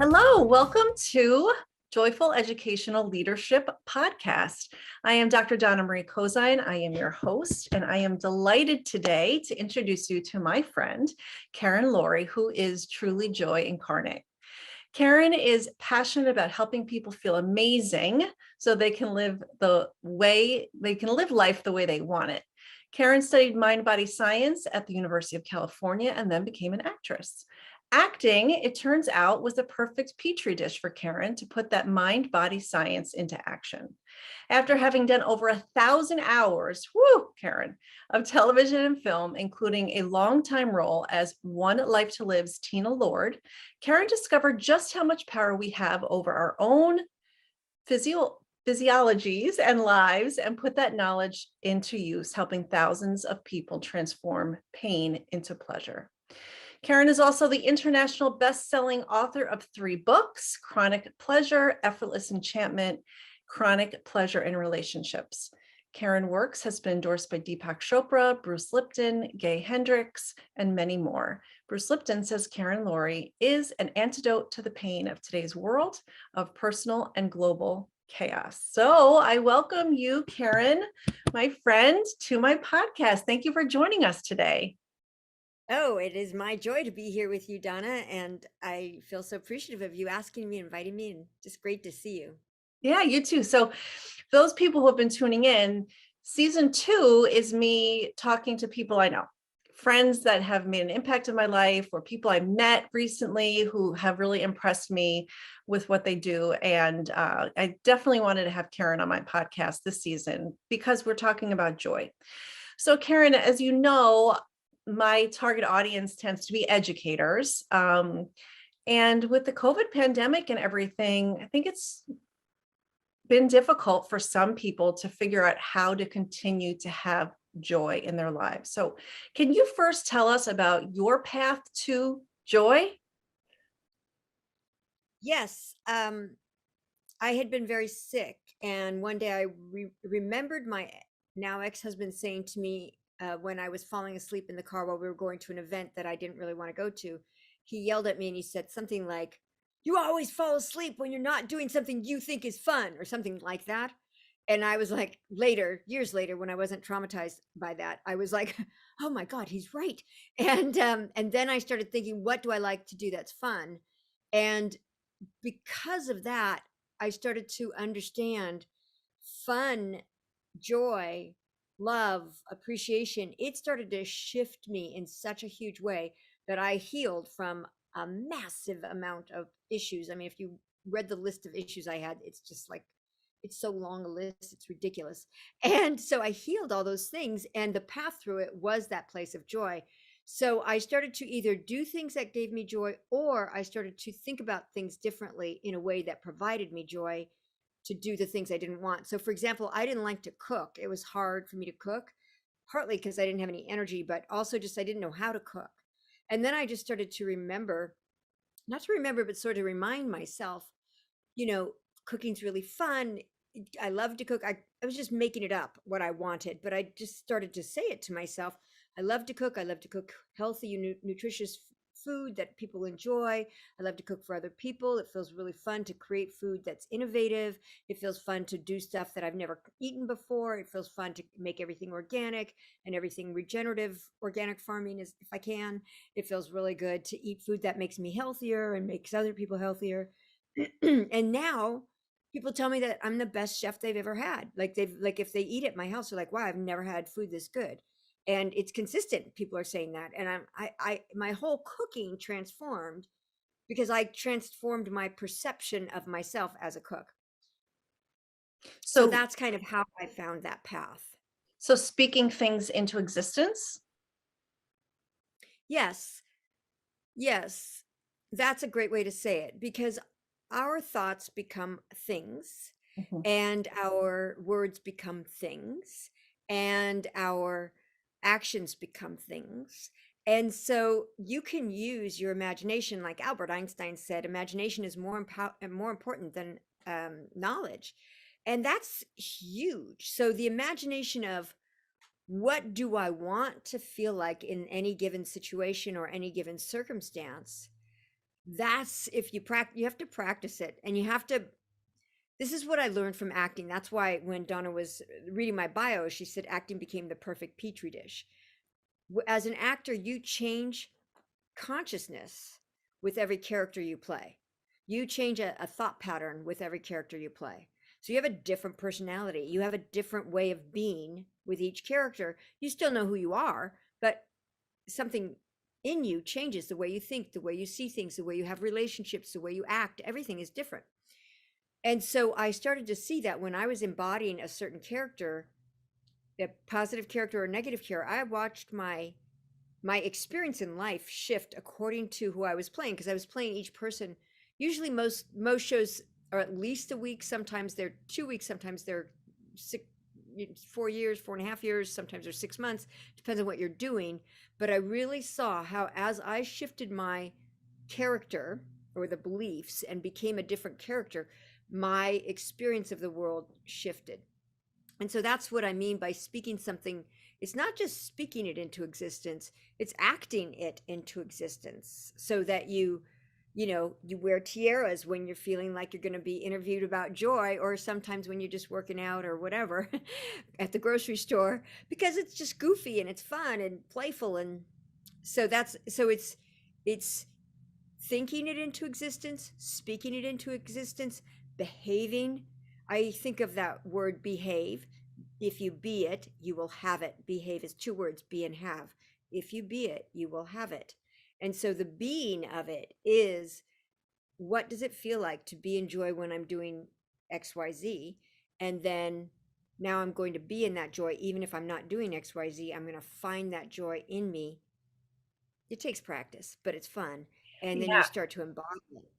Hello, welcome to Joyful Educational Leadership Podcast. I am Dr. Donna Cozine. I am your host, and I am delighted today to introduce you to my friend, Karen Laurie, who is truly joy incarnate. Karen is passionate about helping people feel amazing so they can live life the way they want it. Karen studied mind-body science at the University of California and then became an actress. Acting, it turns out, was the perfect petri dish for Karen to put that mind-body science into action. After having done over 1,000 hours, Karen, of television and film, including a longtime role as One Life to Live's Tina Lord, Karen discovered just how much power we have over our own physiologies and lives and put that knowledge into use, helping thousands of people transform pain into pleasure. Karen is also the international best-selling author of 3 books: Chronic Pleasure, Effortless Enchantment, Chronic Pleasure in Relationships. Karen Works has been endorsed by Deepak Chopra, Bruce Lipton, Gay Hendricks, and many more. Bruce Lipton says Karen Laurie is an antidote to the pain of today's world of personal and global chaos. So I welcome you, Karen, my friend, to my podcast. Thank you for joining us today. Oh, it is my joy to be here with you, Donna, and I feel so appreciative of you asking me, inviting me, and just great to see you. Yeah, you too. So those people who have been tuning in, season 2 is me talking to people I know, friends that have made an impact in my life, or people I met recently who have really impressed me with what they do. And I definitely wanted to have Karen on my podcast this season because we're talking about joy. So Karen, as you know, my target audience tends to be educators. And with the COVID pandemic and everything, I think it's been difficult for some people to figure out how to continue to have joy in their lives. So can you first tell us about your path to joy? Yes, I had been very sick, and one day I remembered my now ex-husband saying to me when I was falling asleep in the car while we were going to an event that I didn't really want to go to. He yelled at me and he said something like, "You always fall asleep when you're not doing something you think is fun," or something like that. And I was like, later, years later, when I wasn't traumatized by that, I was like, "Oh my God, he's right." And then I started thinking, what do I like to do that's fun? And because of that, I started to understand fun, joy, love, appreciation. It started to shift me in such a huge way that I healed from a massive amount of issues. I mean, if you read the list of issues I had, it's just like, it's so long a list, it's ridiculous. And so I healed all those things, and the path through it was that place of joy. So I started to either do things that gave me joy, or I started to think about things differently in a way that provided me joy to do the things I didn't want. So, for example, I didn't like to cook. It was hard for me to cook, partly because I didn't have any energy, but also just I didn't know how to cook. And then I just started to remember, not to remember, but sort of remind myself, you know, cooking's really fun. I love to cook. I was just making it up what I wanted, but I just started to say it to myself. I love to cook. I love to cook healthy, nutritious food that people enjoy. I love to cook for other people. It feels really fun to create food that's innovative. It feels fun to do stuff that I've never eaten before. It feels fun to make everything organic and everything regenerative, organic farming is if I can. It feels really good to eat food that makes me healthier and makes other people healthier. And now people tell me that I'm the best chef they've ever had. Like if they eat at my house, they're like, "Wow, I've never had food this good." And it's consistent. People are saying that. And my whole cooking transformed because I transformed my perception of myself as a cook. So So, that's kind of how I found that path. so speaking things into existence. Yes. Yes. That's a great way to say it because our thoughts become things Mhm. and our words become things and our actions become things. And so you can use your imagination, like Albert Einstein said, imagination is more important than knowledge. And that's huge. So the imagination of what do I want to feel like in any given situation or any given circumstance That's if you practice, you have to practice it, and you have to. This is what I learned from acting. That's why when Donna was reading my bio, she said acting became the perfect petri dish. As an actor, you change consciousness with every character you play. You change a thought pattern with every character you play. So you have a different personality. You have a different way of being with each character. You still know who you are, but something in you changes the way you think, the way you see things, the way you have relationships, the way you act. Everything is different. And so I started to see that when I was embodying a certain character, a positive character or a negative character, I watched my experience in life shift according to who I was playing, because I was playing each person. Usually most shows are at least a week, sometimes they're 2 weeks, sometimes they're 4 years, 4.5 years, sometimes they're 6 months, depends on what you're doing. But I really saw how as I shifted my character or the beliefs and became a different character, my experience of the world shifted. And so that's what I mean by speaking something. It's not just speaking it into existence, it's acting it into existence, so that you wear tiaras when you're feeling like you're going to be interviewed about joy, or sometimes when you're just working out or whatever at the grocery store, because it's just goofy and it's fun and playful. And so it's thinking it into existence, speaking it into existence, behaving. I think of that word behave. If you be it, you will have it. Behave is 2 words, be and have. If you be it, you will have it. And so the being of it is, what does it feel like to be in joy when I'm doing XYZ? And then now I'm going to be in that joy, even if I'm not doing XYZ, I'm going to find that joy in me. It takes practice, but it's fun. And then you Yeah. start to embody it.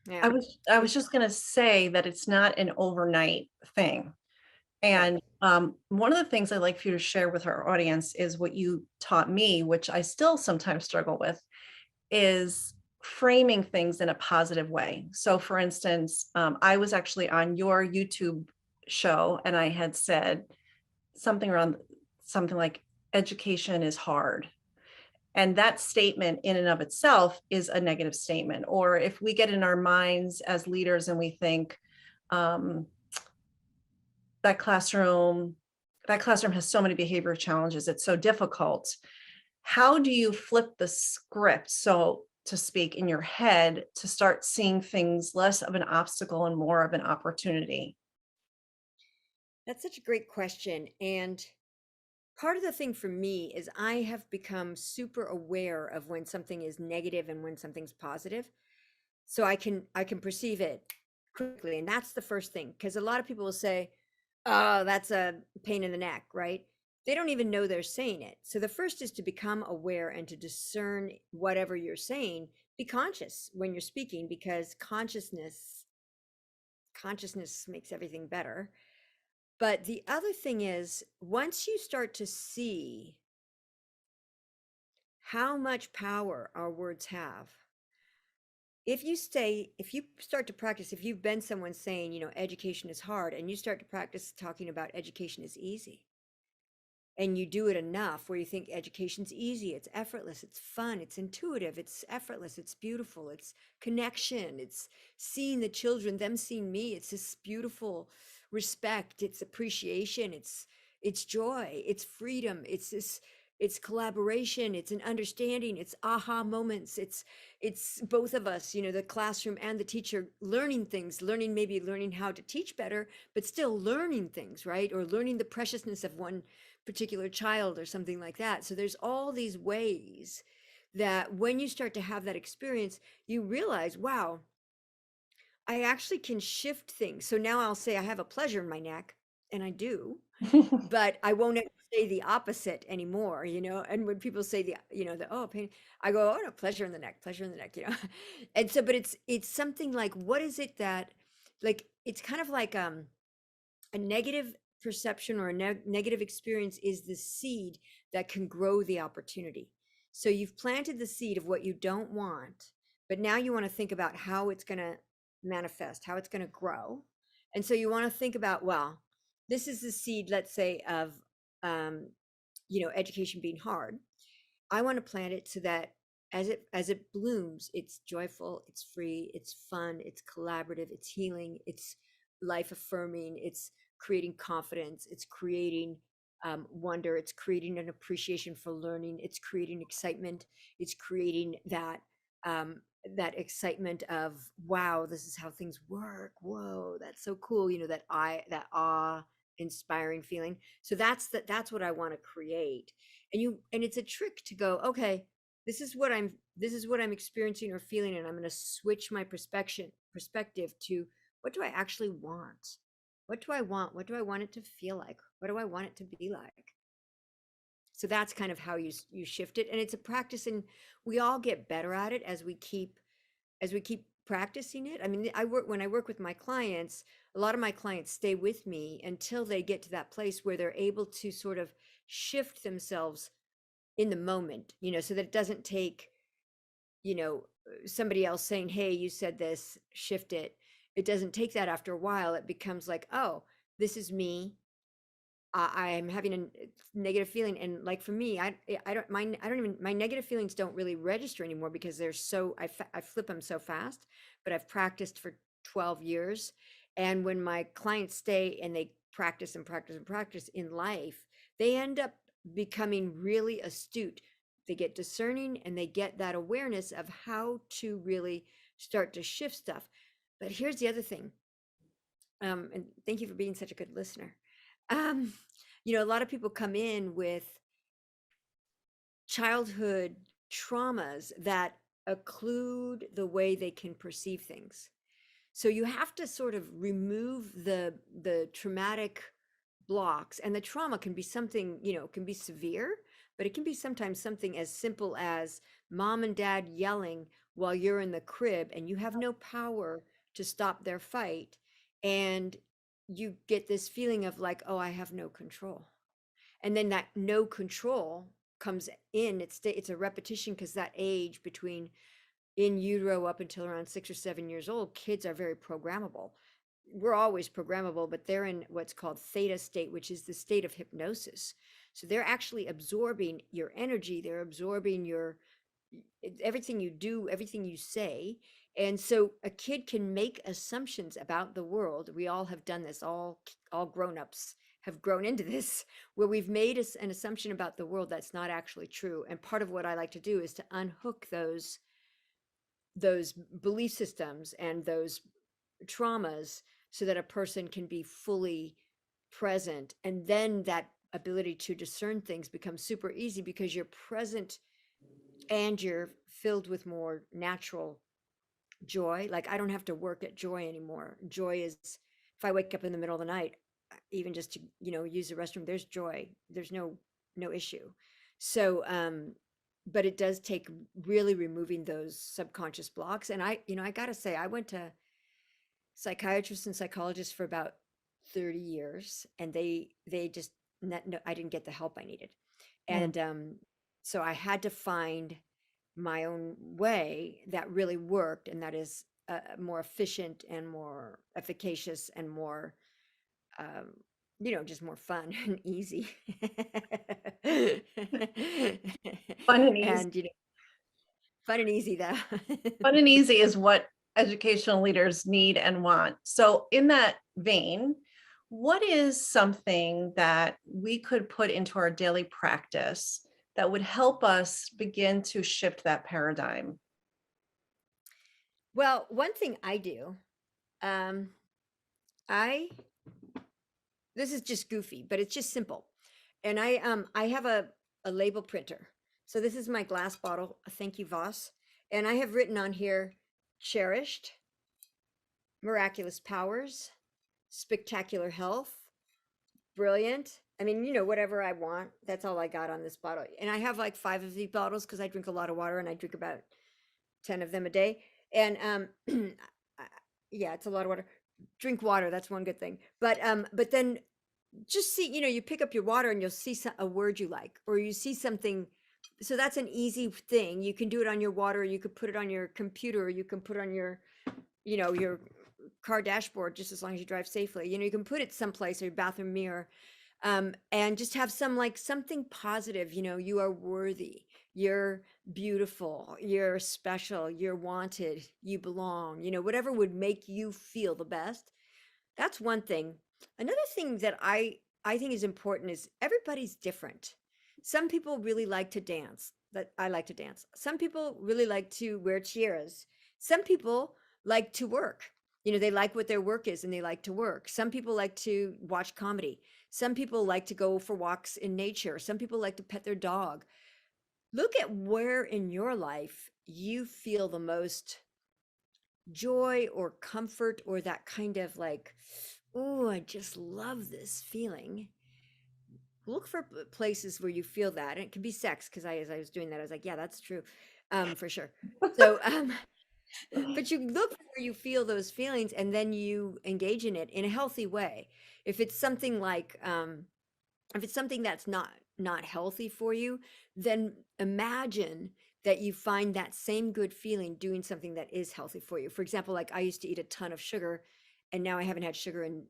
I Yeah. was I was It's just gonna say that it's not an overnight thing. right. And one of the things I'd like for you to share with our audience is what you taught me, which I still sometimes struggle with, is framing things in a positive way. So, for instance, I was actually on your YouTube show and I had said something around something like education is hard. And that statement in and of itself is a negative statement. Or if we get in our minds as leaders and we think, um, that classroom that classroom has so many behavior challenges, it's so difficult. How do you flip the script, so to speak, in your head to start seeing things less of an obstacle and more of an opportunity? That's such a great question. And part of the thing for me is I have become super aware of when something is negative and when something's positive. So I can perceive it quickly. And that's the first thing. Because a lot of people will say, oh, that's a pain in the neck, right? They don't even know they're saying it. So the first is to become aware and to discern whatever you're saying. Be conscious when you're speaking, because consciousness makes everything better. But the other thing is, once you start to see how much power our words have, if you start to practice, if you've been someone saying, education is hard, and you start to practice talking about education is easy, and you do it enough where you think education's easy, it's effortless, it's fun, it's intuitive, it's effortless, it's beautiful, it's connection, it's seeing the children, them seeing me, it's this beautiful respect, it's appreciation, it's joy, it's freedom, it's collaboration, it's an understanding, it's aha moments, it's both of us, the classroom and the teacher learning things, maybe learning how to teach better, but still learning things, right? Or learning the preciousness of one particular child or something like that. So there's all these ways that when you start to have that experience, you realize, wow, I actually can shift things. So now I'll say I have a pleasure in my neck, and I do, but I won't ever say the opposite anymore, And when people say the oh pain, I go, oh no, pleasure in the neck, And so, but it's something like, what is it that, like, it's kind of like a negative perception or a negative experience is the seed that can grow the opportunity. So you've planted the seed of what you don't want, but now you want to think about how it's going to manifest, how it's going to grow. And so you want to think about, well, this is the seed, let's say, of education being hard. I want to plant it so that as it blooms, it's joyful, it's free, it's fun, it's collaborative, it's healing, it's life affirming, it's creating confidence, it's creating wonder, it's creating an appreciation for learning, it's creating excitement, it's creating um, that excitement of, wow, this is how things work. Whoa, that's so cool. That awe inspiring feeling. So that's what I want to create. And it's a trick to go, okay, this is what I'm experiencing or feeling, and I'm going to switch my perspective to, what do I actually want? What do I want? What do I want it to feel like? What do I want it to be like? So that's kind of how you shift it, and it's a practice, and we all get better at it as we keep practicing it. I mean, when I work with my clients, a lot of my clients stay with me until they get to that place where they're able to sort of shift themselves in the moment, so that it doesn't take, somebody else saying, hey, you said this, shift it. It doesn't take that. After a while, it becomes like, oh, this is me. I'm having a negative feeling, and like for me, my negative feelings don't really register anymore because I flip them so fast. But I've practiced for 12 years, and when my clients stay and they practice and practice and practice in life, they end up becoming really astute. They get discerning, and they get that awareness of how to really start to shift stuff. But here's the other thing, and thank you for being such a good listener. Um, a lot of people come in with childhood traumas that occlude the way they can perceive things. So you have to sort of remove the traumatic blocks, and the trauma can be something, can be severe, but it can be sometimes something as simple as mom and dad yelling while you're in the crib and you have no power to stop their fight, and you get this feeling of like, oh, I have no control. And then that no control comes in. It's a repetition, because that age between in utero up until around 6 or 7 years old, kids are very programmable. We're always programmable, but they're in what's called theta state, which is the state of hypnosis. So they're actually absorbing your energy, they're absorbing your everything you do, everything you say. And so a kid can make assumptions about the world. We all have done this. All grown-ups have grown into this, where we've made an assumption about the world that's not actually true. And part of what I like to do is to unhook those belief systems and those traumas, so that a person can be fully present. And then that ability to discern things becomes super easy, because you're present and you're filled with more natural joy. Like, I don't have to work at joy anymore. Joy is, if I wake up in the middle of the night, even just to, use the restroom, there's joy. There's no issue. So, but it does take really removing those subconscious blocks. And I gotta say, I went to psychiatrists and psychologists for about 30 years, and they just, no, I didn't get the help I needed. And so I had to find my own way that really worked, and that is more efficient and more efficacious and more, just more fun and easy. Fun and easy. And fun and easy, though. Fun and easy is what educational leaders need and want. So in that vein, what is something that we could put into our daily practice that would help us begin to shift that paradigm? Well, one thing I do, um, I this is just goofy, but it's just simple. And I have a label printer. So this is my glass bottle. Thank you, Voss. And I have written on here, cherished, miraculous powers, spectacular health, brilliant. I mean, whatever I want. That's all I got on this bottle. And I have like 5 of these bottles, because I drink a lot of water, and I drink about 10 of them a day. And yeah, it's a lot of water. Drink water, that's one good thing. But then just see, you pick up your water and you'll see a word you like, or you see something. So that's an easy thing. You can do it on your water, you could put it on your computer, or you can put it on your car dashboard, just as long as you drive safely. You can put it someplace, or your bathroom mirror, and just have something positive. You are worthy. you're beautiful, you're special, you're wanted, you belong, whatever would make you feel the best. That's one thing. Another thing that I think is important is everybody's different. Some people really like to dance. That I like to dance. Some people really like to wear tiaras. Some people like to work. They like what their work is and they like to work. Some people like to watch comedy. Some people like to go for walks in nature. Some people like to pet their dog. Look at where in your life you feel the most joy or comfort or that kind of like, oh, I just love this feeling. Look for places where you feel that. And it can be sex, because as I was doing that, I was like, yeah, that's true, for sure. So, but you look for where you feel those feelings and then you engage in it in a healthy way. If it's something like, if it's something that's not healthy for you, then imagine that you find that same good feeling doing something that is healthy for you. For example, like I used to eat a ton of sugar and now I haven't had sugar in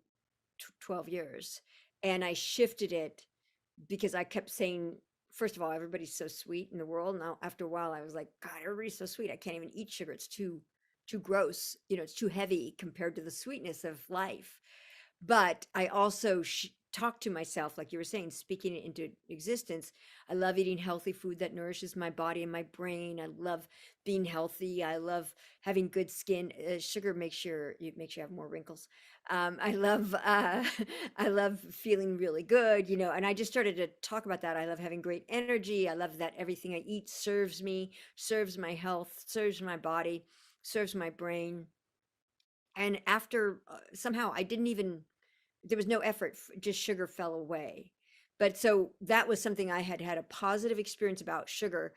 12 years. And I shifted it because I kept saying, first of all, everybody's so sweet in the world. Now, after a while, I was like, God, everybody's so sweet. I can't even eat sugar. It's too gross. It's too heavy compared to the sweetness of life. But I also talk to myself, like you were saying, speaking it into existence. I love eating healthy food that nourishes my body and my brain. I love being healthy. I love having good skin. Sugar makes you have more wrinkles. I love I love feeling really good, and I just started to talk about that. I love having great energy. I love that everything I eat serves me, serves my health, serves my body, serves my brain. And after somehow I didn't even there was no effort, just sugar fell away. But so that was something I had had a positive experience about sugar,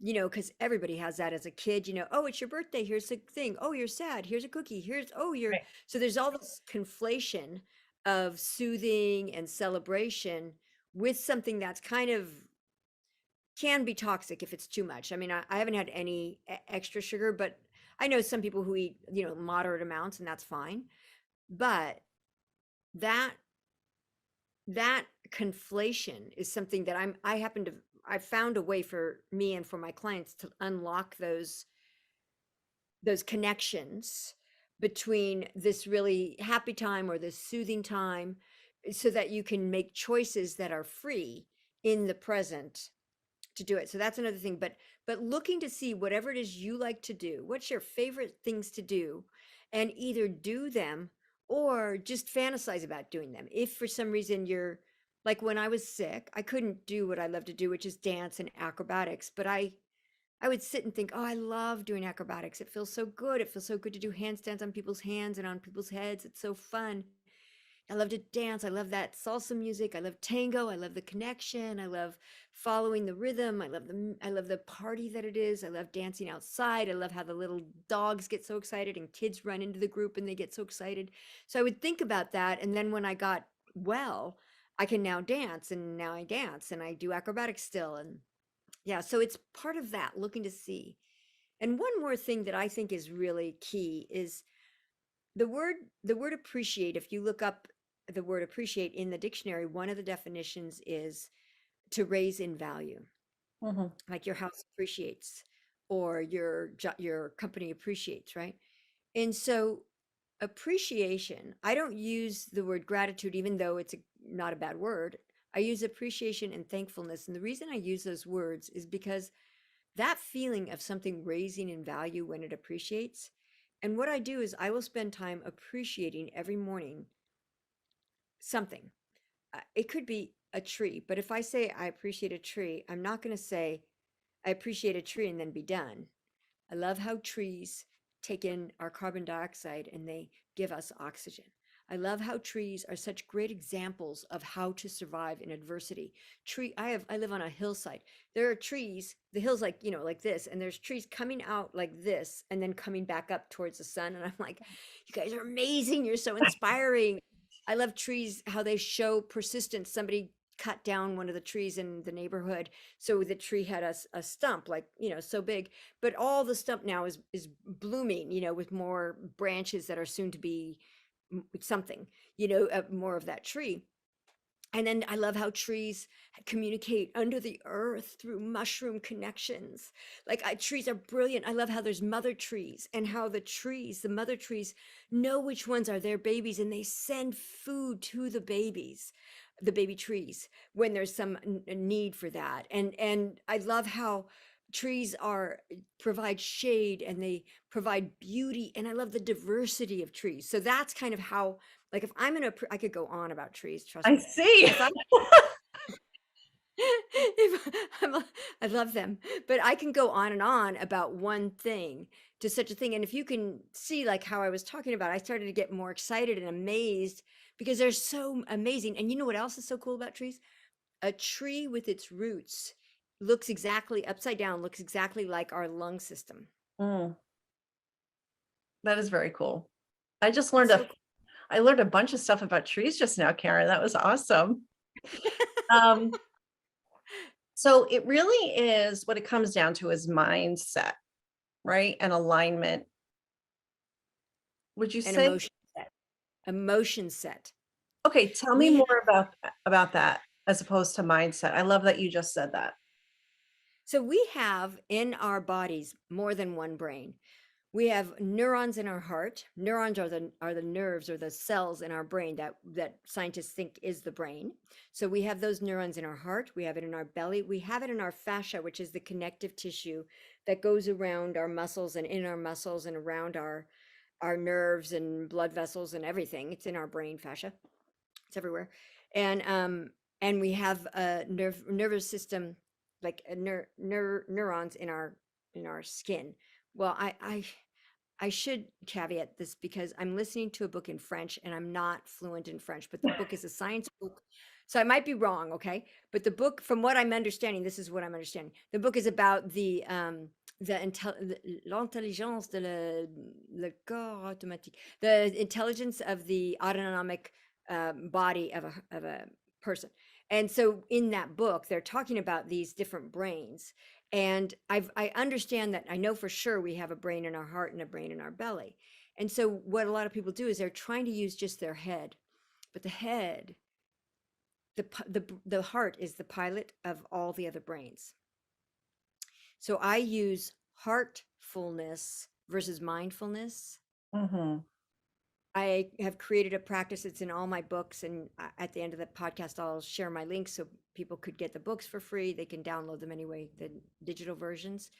because everybody has that as a kid, oh, it's your birthday, here's the thing, oh, you're sad, here's a cookie, you're, Right. so there's all this conflation of soothing and celebration with something that's kind of can be toxic if it's too much. I mean, I haven't had any extra sugar, but I know some people who eat, moderate amounts and that's fine. But that that conflation is something that I found a way for me and for my clients to unlock those connections between this really happy time or this soothing time, so that you can make choices that are free in the present to do it. So that's another thing. But looking to see whatever it is you like to do, what's your favorite things to do, and either do them or just fantasize about doing them. If for some reason you're like when I was sick, I couldn't do what I love to do, which is dance and acrobatics, but I would sit and think, oh, I love doing acrobatics. It feels so good. It feels so good to do handstands on people's hands and on people's heads. It's so fun. I love to dance. I love that salsa music. I love tango. I love the connection. I love following the rhythm. I love the party that it is. I love dancing outside. I love how the little dogs get so excited and kids run into the group and they get so excited. So I would think about that, and then when I got well, I can now dance, and now I dance and I do acrobatics still, and yeah, so it's part of that, looking to see. And one more thing that I think is really key is the word the word appreciate. If you look up the word appreciate in the dictionary, one of the definitions is to raise in value, Mhm. like your house appreciates or your company appreciates, right? And so appreciation, I don't use the word gratitude, even though not a bad word. I use appreciation and thankfulness. And the reason I use those words is because that feeling of something raising in value when it appreciates. And what I do is I will spend time appreciating every morning something. It could be a tree, but if I say I appreciate a tree, I'm not going to say I appreciate a tree and then be done. I love how trees take in our carbon dioxide and they give us oxygen. I love how trees are such great examples of how to survive in adversity. I live on a hillside. There are trees, the hill's like, like this, and there's trees coming out like this and then coming back up towards the sun. And I'm like, you guys are amazing. You're so inspiring. I love trees, how they show persistence. Somebody cut down one of the trees in the neighborhood, so the tree had a stump like, so big, but all the stump now is blooming, with more branches that are soon to be something, more of that tree. And then I love how trees communicate under the earth through mushroom connections. Trees are brilliant. I love how there's mother trees and how the mother trees know which ones are their babies and they send food to the baby trees when there's some need for that. And I love how trees are provide shade and they provide beauty, and I love the diversity of trees. So that's kind of how, like, if I'm in a I could go on about trees, trust I me. see. If I'm if I love them, but I can go on and on about one thing to such a thing. And if you can see, like how I was talking about, I started to get more excited and amazed because they're so amazing. And you know what else is so cool about trees? A tree with its roots looks exactly upside down, looks exactly like our lung system. Mm, that is very cool. I just It's learned so cool. I learned a bunch of stuff about trees just now, Karen. That was awesome. Um, so it really is what it comes down to is mindset, right? And alignment. Would you An say? emotion set. Emotion set. Okay, tell me We more about that as opposed to mindset. I love that you just said that. So we have in our bodies more than one brain. We have neurons in our heart. Neurons are the nerves or the cells in our brain that scientists think is the brain. So we have those neurons in our heart. We have it in our belly. We have it in our fascia, which is the connective tissue that goes around our muscles and in our muscles and around our nerves and blood vessels and everything. It's in our brain fascia. It's everywhere. And we have a nervous system, like neurons in our skin. Well, I should caveat this because I'm listening to a book in French and I'm not fluent in French, but the book is a science book. So I might be wrong, okay? But the book, from what I'm understanding, this is what I'm understanding. The book is about l'intelligence de le corps automatique, the intelligence of the autonomic body of a person. And so in that book, they're talking about these different brains. And I understand that, I know for sure we have a brain in our heart and a brain in our belly. And so what a lot of people do is they're trying to use just their head. But the head, the heart is the pilot of all the other brains. So I use heartfulness versus mindfulness. Hmm. I have created a practice. It's in all my books. And at the end of the podcast, I'll share my links so people could get the books for free. They can download them anyway, the digital versions.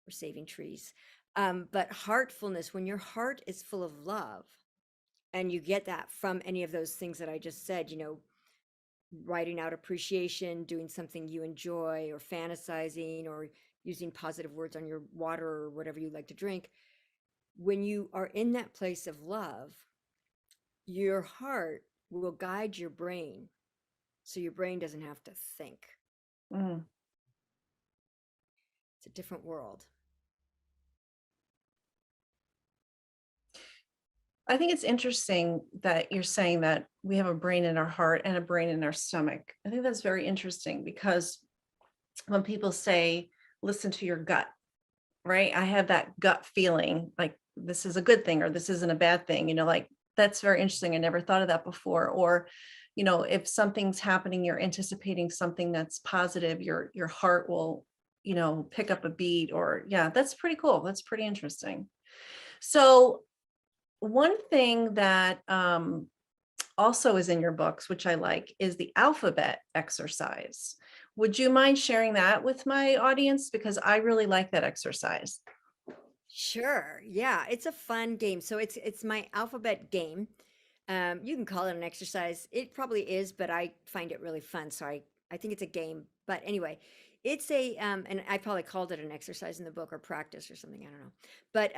We're saving trees. But heartfulness, when your heart is full of love, and you get that from any of those things that I just said, writing out appreciation, doing something you enjoy, or fantasizing, or using positive words on your water or whatever you like to drink. When you are in that place of love, your heart will guide your brain so your brain doesn't have to think. Mm. It's a different world. I think it's interesting that you're saying that we have a brain in our heart and a brain in our stomach. I think that's very interesting because when people say, listen to your gut, right? I have that gut feeling like this is a good thing or this isn't a bad thing, like that's very interesting. I never thought of that before. Or, if something's happening, you're anticipating something that's positive, your heart will, pick up a beat or yeah, that's pretty cool. That's pretty interesting. So one thing that also is in your books, which I like, is the alphabet exercise. Would you mind sharing that with my audience? Because I really like that exercise. Sure. Yeah, it's a fun game. So it's my alphabet game. You can call it an exercise. It probably is, but I find it really fun. So I think it's a game. But anyway, it's and I probably called it an exercise in the book or practice or something. I don't know. But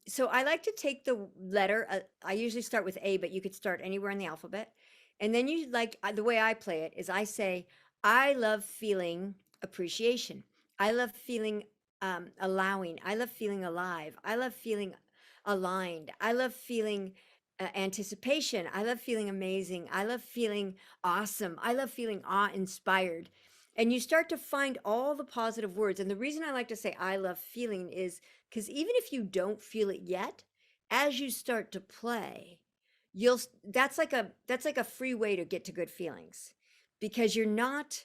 so I like to take the letter. I usually start with A, but you could start anywhere in the alphabet. And then the way I play it is I say, I love feeling appreciation. I love feeling allowing. I love feeling alive. I love feeling aligned. I love feeling anticipation. I love feeling amazing. I love feeling awesome. I love feeling awe inspired. And you start to find all the positive words. And the reason I like to say I love feeling is because even if you don't feel it yet, as you start to play, you'll that's like a free way to get to good feelings. because you're not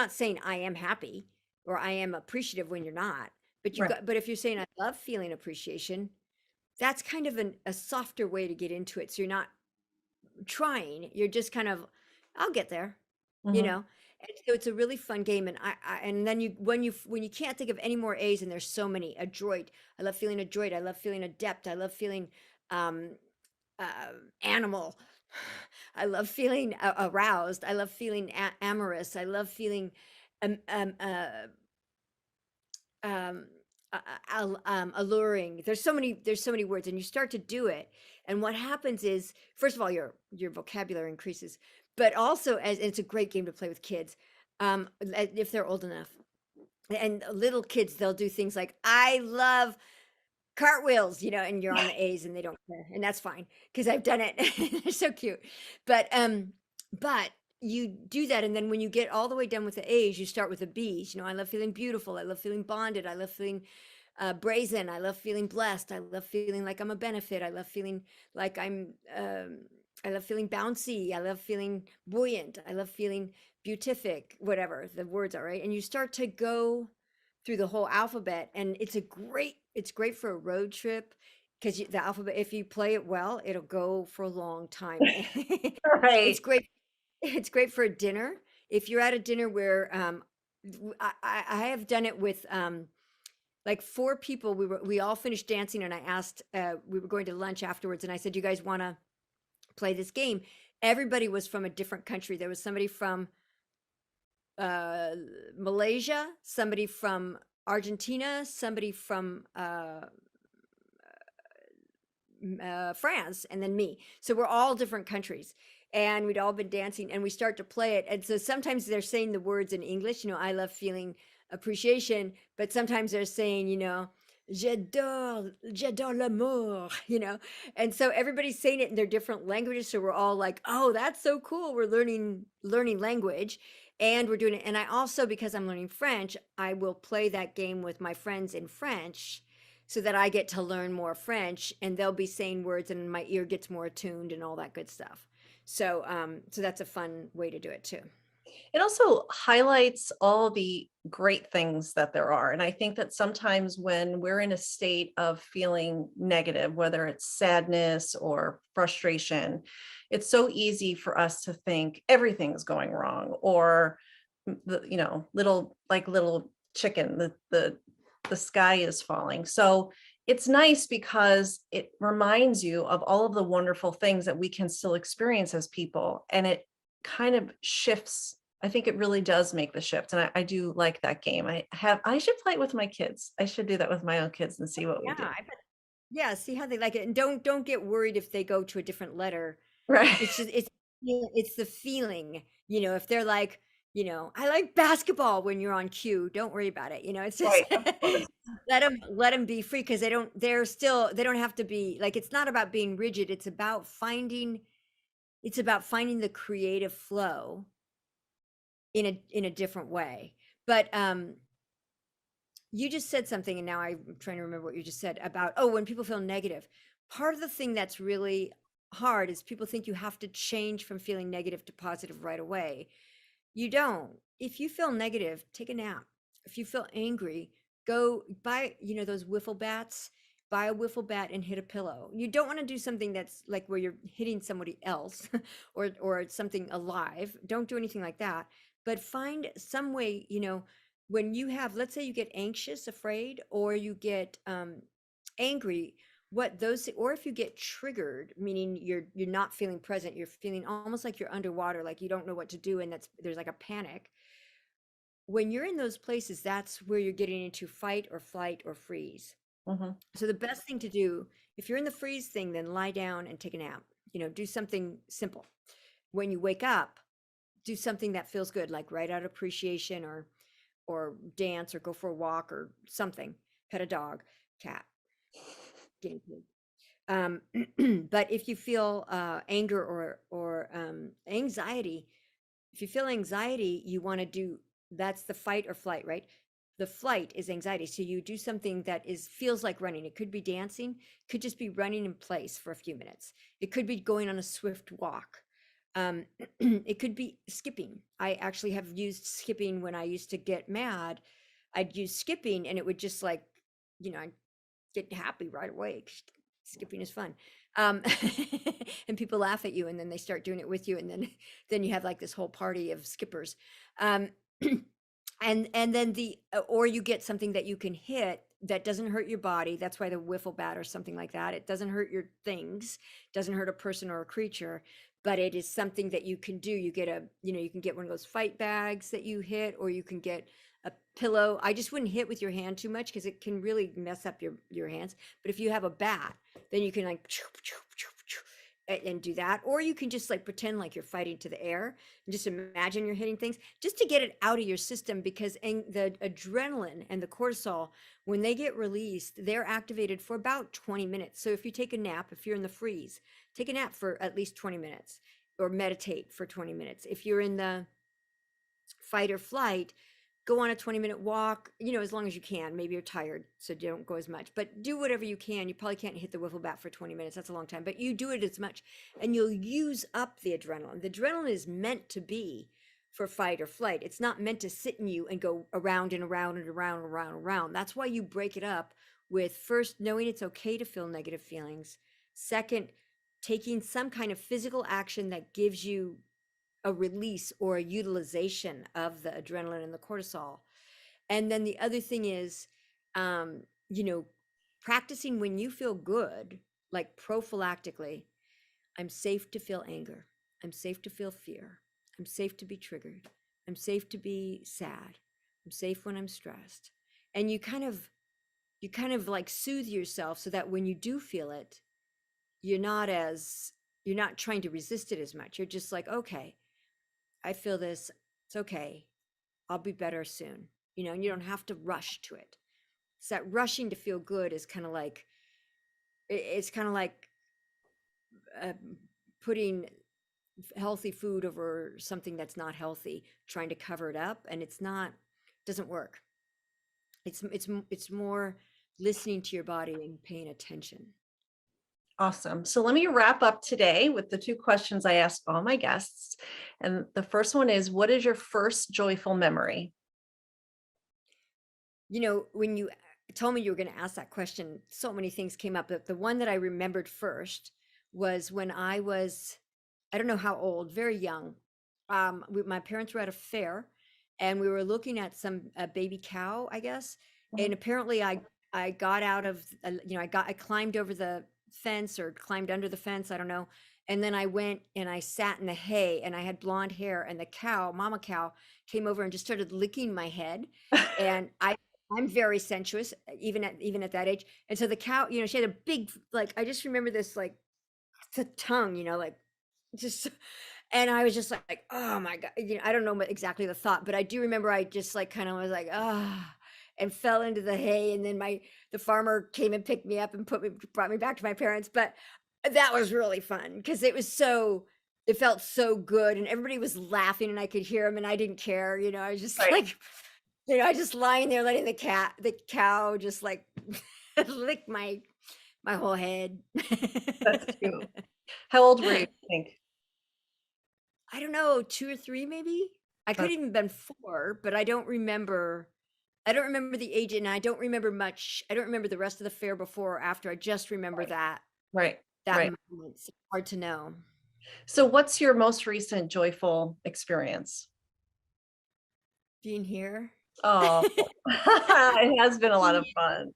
saying I am happy or I am appreciative when you're not. But Right. but if you're saying I love feeling appreciation, that's kind of a softer way to get into it. So you're not trying, you're just kind of, I'll get there, you Mhm. know. And so it's a really fun game. And and then when you can't think of any more A's, and there's so many, adroit, I love feeling adroit, I love feeling adept, I love feeling um animal, I love feeling aroused, I love feeling amorous, I love feeling um um uh um alluring. There's so many words, and you start to do it, and what happens is, first of all, your vocabulary increases, but also, as it's a great game to play with kids, if they're old enough. And little kids, they'll do things like, I love cartwheels, and you're on the A's and they don't care. And that's fine because I've done it. They're so cute. But you do that. And then when you get all the way done with the A's, you start with the B's. I love feeling beautiful. I love feeling bonded. I love feeling brazen. I love feeling blessed. I love feeling like I'm a benefit. I love feeling like I love feeling bouncy. I love feeling buoyant. I love feeling beatific, whatever the words are, right? And you start to go through the whole alphabet, and it's great for a road trip because the alphabet, if you play it well, it'll go for a long time. it's Right. great it's great for a dinner. If you're at a dinner where I have done it with like four people. We all finished dancing, and I asked, we were going to lunch afterwards, and I said, you guys want to play this game? Everybody was from a different country. There was somebody from uh, Malaysia, somebody from Argentina, somebody from France, and then me. So we're all different countries. And we'd all been dancing, and we start to play it. And so sometimes they're saying the words in English, I love feeling appreciation, but sometimes they're saying, j'adore l'amour, And so everybody's saying it in their different languages. So we're all like, oh, that's so cool. We're learning language, and we're doing it. And I also, because I'm learning French, I will play that game with my friends in French so that I get to learn more French, and they'll be saying words and my ear gets more attuned and all that good stuff. So that's a fun way to do it too. It also highlights all the great things that there are. And I think that sometimes when we're in a state of feeling negative, whether it's sadness or frustration, it's so easy for us to think everything's going wrong, or little chicken, the sky is falling. So it's nice because it reminds you of all of the wonderful things that we can still experience as people. And it kind of shifts. I think it really does make the shift. And I do like that game. I should play it with my kids. I should do that with my own kids and see what we Yeah, do. I bet. Yeah, see how they like it, and don't get worried if they go to a different letter. Right. It's just it's the feeling. If they're like, I like basketball when you're on cue, don't worry about it. It's just Right. Of course. let them be free, because they don't have to be like, it's not about being rigid. It's about finding the creative flow in a different way. But you just said something, and now I'm trying to remember what you just said about, oh, when people feel negative. Part of the thing that's really hard is people think you have to change from feeling negative to positive right away. You don't. If you feel negative, take a nap. If you feel angry, go buy, those wiffle bats. Buy a wiffle bat and hit a pillow. You don't want to do something that's like where you're hitting somebody else or something alive. Don't do anything like that. But find some way, when you have, let's say you get anxious, afraid, or you get angry, or if you get triggered, meaning you're not feeling present, you're feeling almost like you're underwater, like you don't know what to do, and there's like a panic. When you're in those places, that's where you're getting into fight or flight or freeze. Mhm. So the best thing to do, if you're in the freeze thing, then lie down and take a nap. Do something simple. When you wake up, do something that feels good, like write out appreciation, or dance, or go for a walk, or something. Pet a dog, cat, guinea pig. But if you feel anger or anxiety, if you feel anxiety, you want to do, that's the fight or flight, right? The flight is anxiety. So you do something that feels like running. It could be dancing, could just be running in place for a few minutes. It could be going on a swift walk. It could be skipping. I actually have used skipping when I used to get mad. I'd use skipping and it would just like, I'd get happy right away. 'Cause skipping is fun. Um, and people laugh at you and then they start doing it with you. And then, then you have like this whole party of skippers. Um, and then or you get something that you can hit that doesn't hurt your body. That's why the wiffle bat or something like that, it doesn't hurt your things, doesn't hurt a person or a creature, but it is something that you can do. You get you can get one of those fight bags that you hit, or you can get a pillow. I just wouldn't hit with your hand too much because it can really mess up your hands. But if you have a bat, then you can like and do that, or you can just like pretend like you're fighting to the air and just imagine you're hitting things just to get it out of your system, because the adrenaline and the cortisol, when they get released, they're activated for about 20 minutes. So if you take a nap, if you're in the freeze, take a nap for at least 20 minutes, or meditate for 20 minutes. If you're in the fight or flight, go on a 20-minute walk, as long as you can. Maybe you're tired, so don't go as much, but do whatever you can. You probably can't hit the wiffle bat for 20 minutes. That's a long time, but you do it as much and you'll use up the adrenaline. The adrenaline is meant to be for fight or flight. It's not meant to sit in you and go around and around and around and around and around. That's why you break it up with, first, knowing it's okay to feel negative feelings. Second, taking some kind of physical action that gives you a release or a utilization of the adrenaline and the cortisol. And then the other thing is, um, you know, practicing when you feel good, like prophylactically. I'm safe to feel anger. I'm safe to feel fear. I'm safe to be triggered. I'm safe to be sad. I'm safe when I'm stressed. And you kind of like soothe yourself so that when you do feel it, you're not as you're not trying to resist it as much. You're just like, okay, I feel this. It's okay. I'll be better soon. And you don't have to rush to it. So that rushing to feel good is kind of like, it's kind of like uh, putting healthy food over something that's not healthy, trying to cover it up, and it's not, doesn't work. It's more listening to your body and paying attention. Awesome. So let me wrap up today with the two questions I ask all my guests. And the first one is, what is your first joyful memory? When you told me you were going to ask that question, so many things came up. But the one that I remembered first was when I was, I don't know how old, very young. My parents were at a fair, and we were looking at some baby cow, I guess. And Mhm. apparently, I got out of, I climbed over the fence or climbed under the fence, I don't know. And then I went and I sat in the hay, and I had blonde hair, and the cow, mama cow, came over and just started licking my head. And I'm very sensuous, even at that age. And so the cow, she had a big, like, I just remember this, like, the tongue, like, just, and I was just like, oh my God, I don't know exactly the thought, but I do remember I just like kind of was like, ah, and fell into the hay. And then the farmer came and picked me up and brought me back to my parents. But that was really fun because it felt so good, and everybody was laughing and I could hear them and I didn't care. I was just Right. like, I just lying there letting the cow just like lick my whole head. That's cute. How old were you, I think? I don't know, 2 or 3 maybe? I could That's even been 4, but I don't remember the age, and I don't remember much. I don't remember the rest of the fair before or after. I just remember right. that Right. moment. So hard to know. So what's your most recent joyful experience? Being here. Oh, it has been a lot Seeing of you, fun.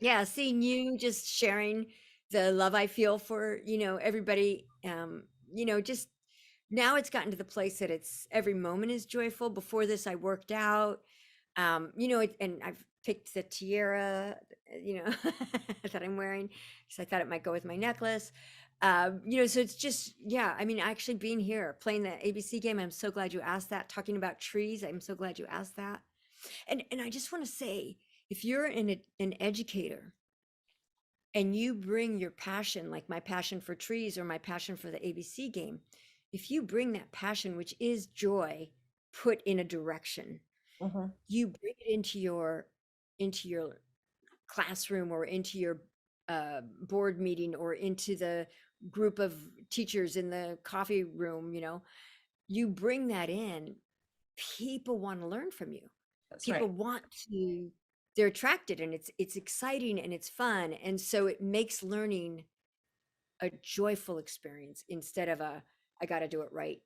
yeah, seeing you, just sharing the love I feel for, everybody, just now it's gotten to the place that it's every moment is joyful. Before this, I worked out, and I've picked the tiara, that I'm wearing because I thought it might go with my necklace. So it's just, yeah, I mean, actually being here, playing the ABC game, I'm so glad you asked that. Talking about trees, I'm so glad you asked that. And I just want to say, if you're an educator and you bring your passion, like my passion for trees or my passion for the ABC game, if you bring that passion, which is joy, put in a direction, Mhm. you bring it into your classroom or into your board meeting or into the group of teachers in the coffee room, you bring that in, people want to learn from you. That's People right. want to, they're attracted, and it's exciting and it's fun. And so it makes learning a joyful experience instead of I got to do it right,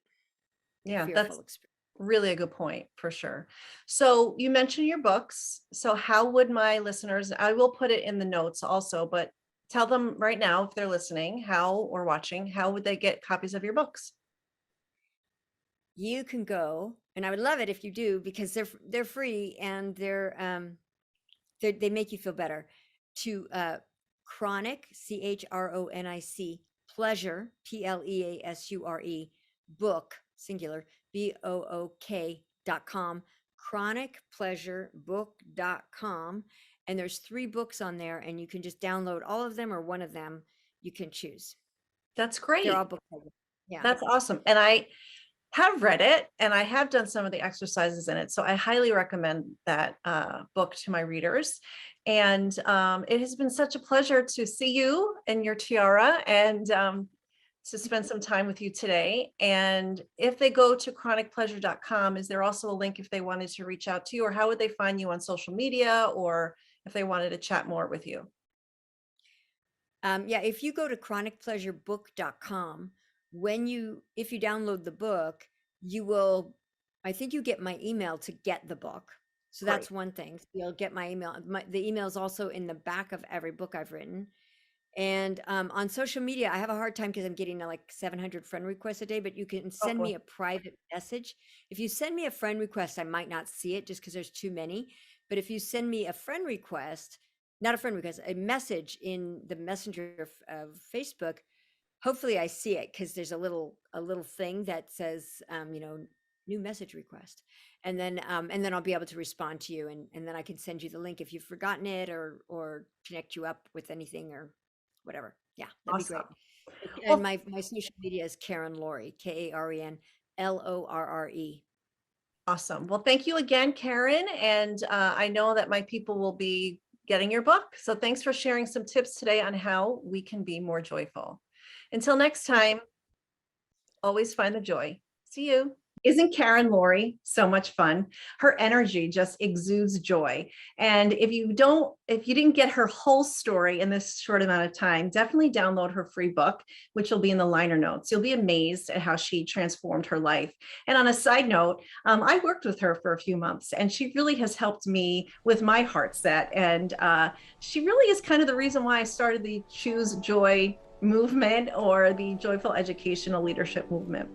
Yeah, fearful that's experience. really a good point for sure. So you mentioned your books. So how would my listeners, I will put it in the notes also, but tell them right now if they're listening, how or watching, how would they get copies of your books? You can go, and I would love it if you do, because they're free, and they make you feel better, to chronic, CHRONIC, pleasure, PLEASURE, book, singular, BOOK.com, chronicpleasurebook.com. And there's 3 books on there, and you can just download all of them or one of them. You can choose. That's They're all great. book. Yeah. That's awesome. And I have read it and I have done some of the exercises in it. So I highly recommend that book to my readers. And it has been such a pleasure to see you and your tiara and to spend some time with you today. And if they go to chronicpleasure.com, is there also a link if they wanted to reach out to you, or how would they find you on social media, or if they wanted to chat more with you? Yeah, if you go to chronicpleasurebook.com, if you download the book, I think you get my email to get the book. So Great. that's one thing. So you'll get my email. The email is also in the back of every book I've written. And on social media, I have a hard time because I'm getting like 700 friend requests a day, but you can send Oh, me a private message. If you send me a friend request, I might not see it just because there's too many. But if you send me a friend request, not a friend request, a message in the messenger of Facebook, hopefully I see it, because there's a little thing that says, new message request. And then I'll be able to respond to you, and then I can send you the link if you've forgotten it, or connect you up with anything or whatever. Yeah, that'd be great. awesome. And Well, my social media is Karen Lorre, KarenLorre. awesome. Well, thank you again, Karen. And I know that my people will be getting your book. So thanks for sharing some tips today on how we can be more joyful. Until next time, always find the joy. See you. Isn't Karen Lorre so much fun? Her energy just exudes joy. And if you didn't get her whole story in this short amount of time, definitely download her free book, which will be in the liner notes. You'll be amazed at how she transformed her life. And on a side note, I worked with her for a few months, and she really has helped me with my heart set. And she really is kind of the reason why I started the Choose Joy movement, or the joyful educational leadership movement.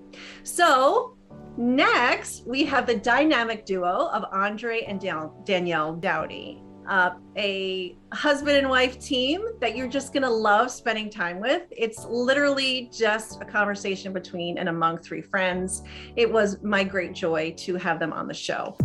So next, we have the dynamic duo of Andre and Danielle Dowdy, a husband and wife team that you're just going to love spending time with. It's literally just a conversation between and among 3 friends. It was my great joy to have them on the show.